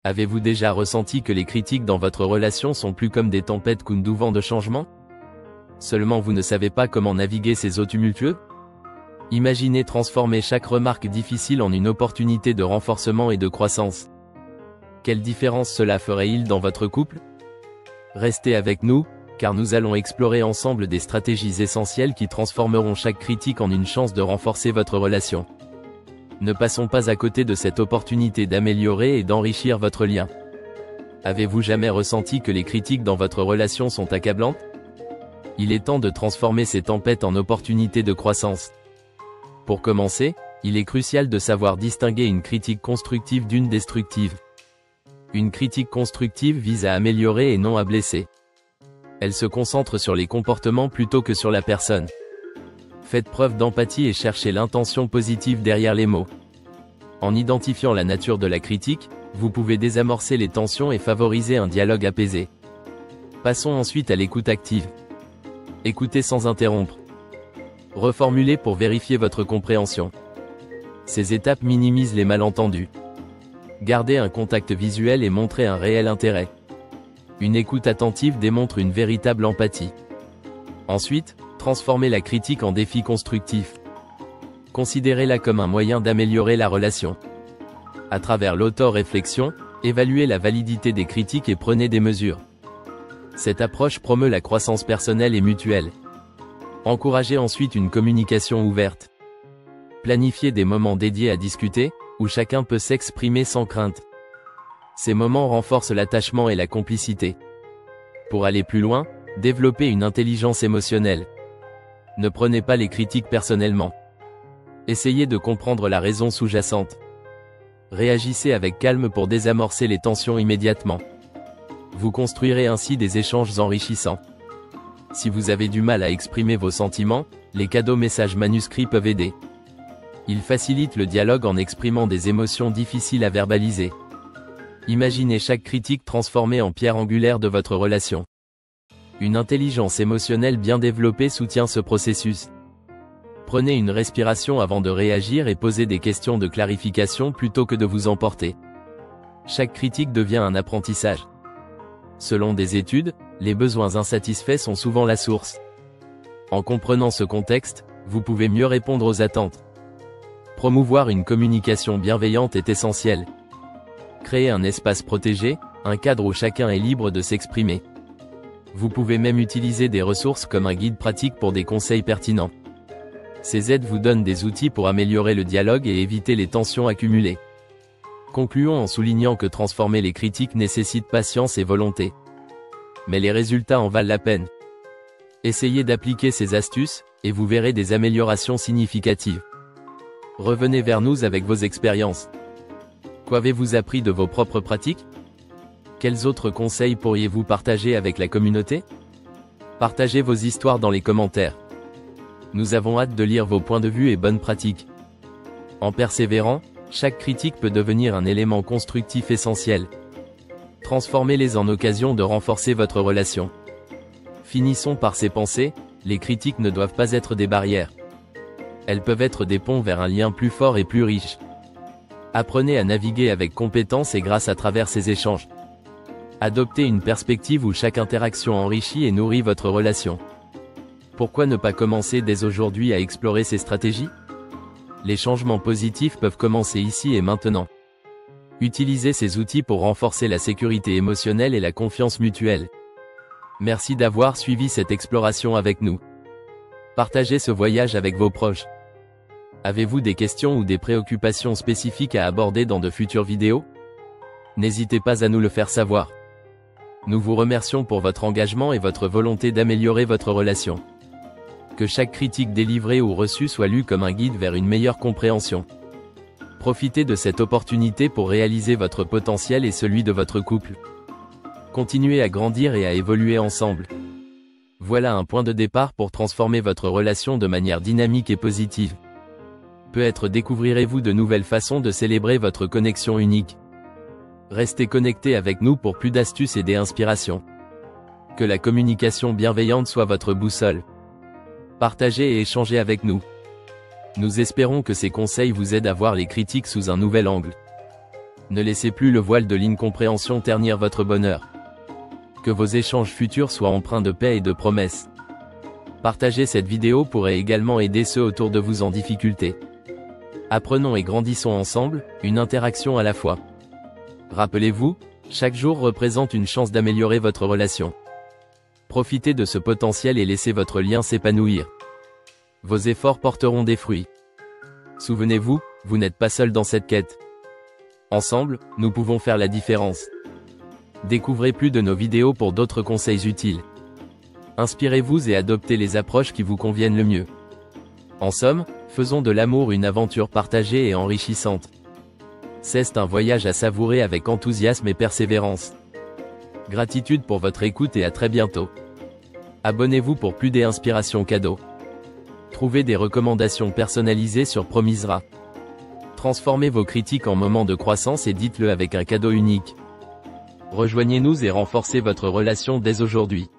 Avez-vous déjà ressenti que les critiques dans votre relation sont plus comme des tempêtes qu'un doux vent de changement? Seulement vous ne savez pas comment naviguer ces eaux tumultueuses? Imaginez transformer chaque remarque difficile en une opportunité de renforcement et de croissance. Quelle différence cela ferait-il dans votre couple? Restez avec nous, car nous allons explorer ensemble des stratégies essentielles qui transformeront chaque critique en une chance de renforcer votre relation. Ne passons pas à côté de cette opportunité d'améliorer et d'enrichir votre lien. Avez-vous jamais ressenti que les critiques dans votre relation sont accablantes? Il est temps de transformer ces tempêtes en opportunités de croissance. Pour commencer, il est crucial de savoir distinguer une critique constructive d'une destructive. Une critique constructive vise à améliorer et non à blesser. Elle se concentre sur les comportements plutôt que sur la personne. Faites preuve d'empathie et cherchez l'intention positive derrière les mots. En identifiant la nature de la critique, vous pouvez désamorcer les tensions et favoriser un dialogue apaisé. Passons ensuite à l'écoute active. Écoutez sans interrompre. Reformulez pour vérifier votre compréhension. Ces étapes minimisent les malentendus. Gardez un contact visuel et montrez un réel intérêt. Une écoute attentive démontre une véritable empathie. Ensuite, transformez la critique en défi constructif. Considérez-la comme un moyen d'améliorer la relation. À travers l'auto-réflexion, évaluez la validité des critiques et prenez des mesures. Cette approche promeut la croissance personnelle et mutuelle. Encouragez ensuite une communication ouverte. Planifiez des moments dédiés à discuter, où chacun peut s'exprimer sans crainte. Ces moments renforcent l'attachement et la complicité. Pour aller plus loin, développez une intelligence émotionnelle. Ne prenez pas les critiques personnellement. Essayez de comprendre la raison sous-jacente. Réagissez avec calme pour désamorcer les tensions immédiatement. Vous construirez ainsi des échanges enrichissants. Si vous avez du mal à exprimer vos sentiments, les cadeaux messages manuscrits peuvent aider. Ils facilitent le dialogue en exprimant des émotions difficiles à verbaliser. Imaginez chaque critique transformée en pierre angulaire de votre relation. Une intelligence émotionnelle bien développée soutient ce processus. Prenez une respiration avant de réagir et posez des questions de clarification plutôt que de vous emporter. Chaque critique devient un apprentissage. Selon des études, les besoins insatisfaits sont souvent la source. En comprenant ce contexte, vous pouvez mieux répondre aux attentes. Promouvoir une communication bienveillante est essentiel. Créez un espace protégé, un cadre où chacun est libre de s'exprimer. Vous pouvez même utiliser des ressources comme un guide pratique pour des conseils pertinents. Ces aides vous donnent des outils pour améliorer le dialogue et éviter les tensions accumulées. Concluons en soulignant que transformer les critiques nécessite patience et volonté. Mais les résultats en valent la peine. Essayez d'appliquer ces astuces, et vous verrez des améliorations significatives. Revenez vers nous avec vos expériences. Qu'avez-vous appris de vos propres pratiques? Quels autres conseils pourriez-vous partager avec la communauté? Partagez vos histoires dans les commentaires. Nous avons hâte de lire vos points de vue et bonnes pratiques. En persévérant, chaque critique peut devenir un élément constructif essentiel. Transformez-les en occasion de renforcer votre relation. Finissons par ces pensées, les critiques ne doivent pas être des barrières. Elles peuvent être des ponts vers un lien plus fort et plus riche. Apprenez à naviguer avec compétence et grâce à travers ces échanges. Adoptez une perspective où chaque interaction enrichit et nourrit votre relation. Pourquoi ne pas commencer dès aujourd'hui à explorer ces stratégies? Les changements positifs peuvent commencer ici et maintenant. Utilisez ces outils pour renforcer la sécurité émotionnelle et la confiance mutuelle. Merci d'avoir suivi cette exploration avec nous. Partagez ce voyage avec vos proches. Avez-vous des questions ou des préoccupations spécifiques à aborder dans de futures vidéos? N'hésitez pas à nous le faire savoir. Nous vous remercions pour votre engagement et votre volonté d'améliorer votre relation. Que chaque critique délivrée ou reçue soit lue comme un guide vers une meilleure compréhension. Profitez de cette opportunité pour réaliser votre potentiel et celui de votre couple. Continuez à grandir et à évoluer ensemble. Voilà un point de départ pour transformer votre relation de manière dynamique et positive. Peut-être découvrirez-vous de nouvelles façons de célébrer votre connexion unique. Restez connectés avec nous pour plus d'astuces et d'inspirations. Que la communication bienveillante soit votre boussole. Partagez et échangez avec nous. Nous espérons que ces conseils vous aident à voir les critiques sous un nouvel angle. Ne laissez plus le voile de l'incompréhension ternir votre bonheur. Que vos échanges futurs soient empreints de paix et de promesses. Partager cette vidéo pourrait également aider ceux autour de vous en difficulté. Apprenons et grandissons ensemble, une interaction à la fois. Rappelez-vous, chaque jour représente une chance d'améliorer votre relation. Profitez de ce potentiel et laissez votre lien s'épanouir. Vos efforts porteront des fruits. Souvenez-vous, vous n'êtes pas seul dans cette quête. Ensemble, nous pouvons faire la différence. Découvrez plus de nos vidéos pour d'autres conseils utiles. Inspirez-vous et adoptez les approches qui vous conviennent le mieux. En somme, faisons de l'amour une aventure partagée et enrichissante. C'est un voyage à savourer avec enthousiasme et persévérance. Gratitude pour votre écoute et à très bientôt. Abonnez-vous pour plus d'inspirations cadeaux. Trouvez des recommandations personnalisées sur Promisera. Transformez vos critiques en moments de croissance et dites-le avec un cadeau unique. Rejoignez-nous et renforcez votre relation dès aujourd'hui.